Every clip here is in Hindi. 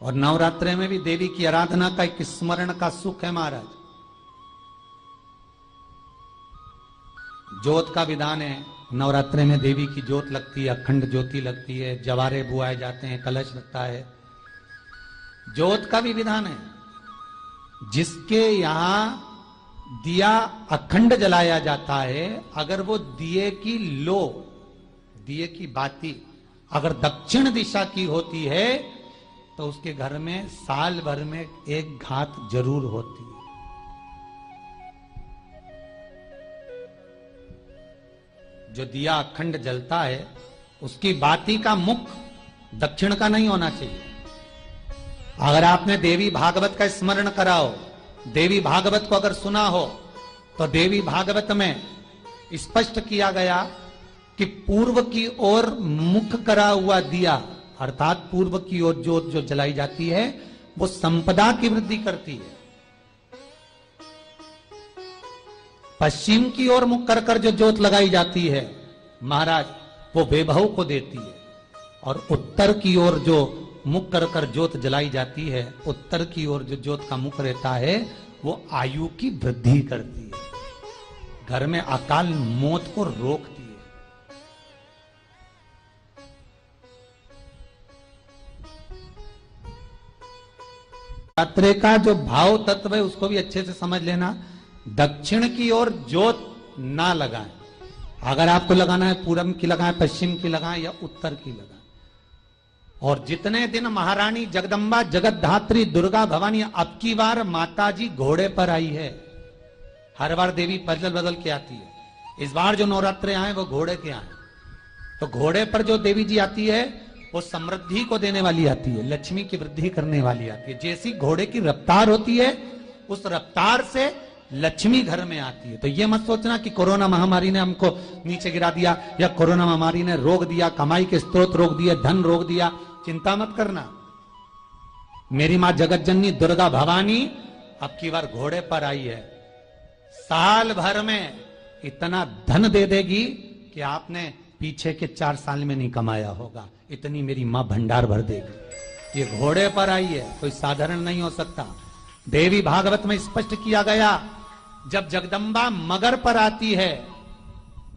और नवरात्रे में भी देवी की आराधना का एक स्मरण का सुख है महाराज। ज्योत का विधान है, नवरात्रे में देवी की ज्योत लगती है, अखंड ज्योति लगती है, जवारे बुआए जाते हैं, कलश लगता है। ज्योत का भी विधान है। जिसके यहां दिया अखंड जलाया जाता है, अगर वो दिए की लो, दिए की बाती अगर दक्षिण दिशा की होती है तो उसके घर में साल भर में एक घात जरूर होती है। जो दिया अखंड जलता है उसकी बाती का मुख दक्षिण का नहीं होना चाहिए। अगर आपने देवी भागवत का स्मरण करा हो, देवी भागवत को अगर सुना हो, तो देवी भागवत में स्पष्ट किया गया कि पूर्व की ओर मुख करा हुआ दिया, अर्थात पूर्व की ओर ज्योत जो जलाई जाती है वो संपदा की वृद्धि करती है। पश्चिम की ओर मुख कर कर जो ज्योत लगाई जाती है महाराज, वो वैभव को देती है। और उत्तर की ओर जो मुख कर कर ज्योत जलाई जाती है, उत्तर की ओर जो ज्योत का मुख रहता है वो आयु की वृद्धि करती है, घर में अकाल मौत को रोकती है। नवरात्रे का जो भाव तत्व है उसको भी अच्छे से समझ लेना। दक्षिण की ओर ज्योत ना लगाएं। अगर आपको लगाना है पूरब की लगाएं, पश्चिम की लगाएं या उत्तर की लगाएं। और जितने दिन महारानी जगदम्बा जगतधात्री दुर्गा भवानी, अब की बार माताजी घोड़े पर आई है। हर बार देवी बदल बदल के आती है, इस बार जो नवरात्रे आए वो घोड़े के आए। तो घोड़े पर जो देवी जी आती है वो समृद्धि को देने वाली आती है, लक्ष्मी की वृद्धि करने वाली आती है। जैसी घोड़े की रफ्तार होती है उस रफ्तार से लक्ष्मी घर में आती है। तो ये मत सोचना कि कोरोना महामारी ने हमको नीचे गिरा दिया या कोरोना महामारी ने रोक दिया, कमाई के स्रोत रोक दिए, धन रोक दिया। चिंता मत करना। मेरी मां जगत जननी दुर्गा भवानी अब की बार घोड़े पर आई है। साल भर में इतना धन दे देगी कि आपने पीछे के 4 साल में नहीं कमाया होगा, इतनी मेरी मां भंडार भर देगी। ये घोड़े पर आई है, कोई साधारण नहीं हो सकता। देवी भागवत में स्पष्ट किया गया, जब जगदम्बा मगर पर आती है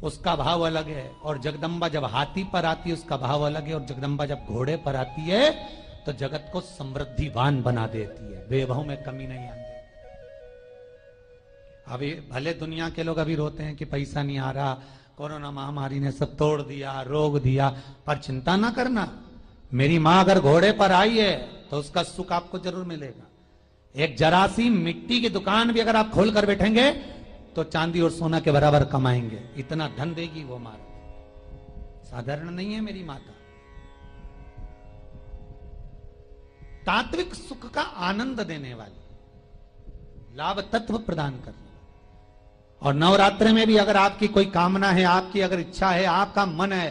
उसका भाव अलग है, और जगदम्बा जब हाथी पर आती है उसका भाव अलग है, और जगदम्बा जब घोड़े पर आती है तो जगत को समृद्धिवान बना देती है, वैभव में कमी नहीं आती। अभी भले दुनिया के लोग अभी रोते हैं कि पैसा नहीं आ रहा, कोरोना महामारी ने सब तोड़ दिया, रोक दिया, पर चिंता ना करना। मेरी मां अगर घोड़े पर आई है तो उसका सुख आपको जरूर मिलेगा। एक जरा सी मिट्टी की दुकान भी अगर आप खोल कर बैठेंगे तो चांदी और सोना के बराबर कमाएंगे, इतना धन देगी वो मां। साधारण नहीं है मेरी माता। तात्विक सुख का आनंद देने वाली, लाभ तत्व प्रदान करने। और नवरात्रि में भी अगर आपकी कोई कामना है, आपकी अगर इच्छा है, आपका मन है,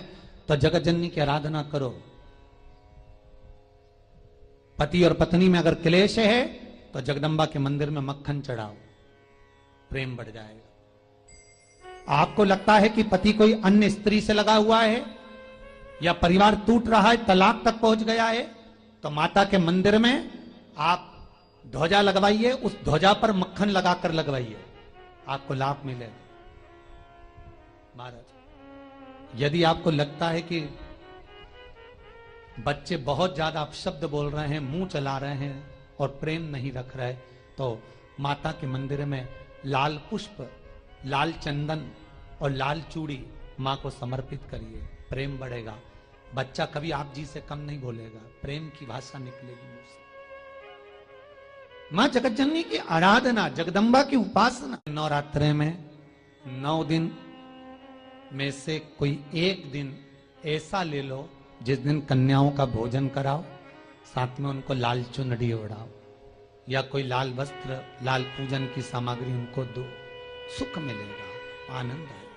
तो जगत जननी की आराधना करो। पति और पत्नी में अगर क्लेश है तो जगदम्बा के मंदिर में मक्खन चढ़ाओ, प्रेम बढ़ जाएगा। आपको लगता है कि पति कोई अन्य स्त्री से लगा हुआ है या परिवार टूट रहा है, तलाक तक पहुंच गया है, तो माता के मंदिर में आप ध्वजा लगवाइए, उस ध्वजा पर मक्खन लगाकर लगवाइए, आपको लाभ मिलेगा। महाराज, यदि आपको लगता है कि बच्चे बहुत ज्यादा अपशब्द बोल रहे हैं, मुंह चला रहे हैं और प्रेम नहीं रख रहे, तो माता के मंदिर में लाल पुष्प, लाल चंदन और लाल चूड़ी मां को समर्पित करिए, प्रेम बढ़ेगा। बच्चा कभी आप जी से कम नहीं बोलेगा, प्रेम की भाषा निकलेगी मुंह से। मां जगत जननी की आराधना, जगदम्बा की उपासना। नवरात्रे में 9 दिन में से कोई एक दिन ऐसा ले लो जिस दिन कन्याओं का भोजन कराओ, साथ में उनको लाल चुनरी ओढ़ाओ या कोई लाल वस्त्र, लाल पूजन की सामग्री उनको दो, सुख मिलेगा, आनंद आएगा।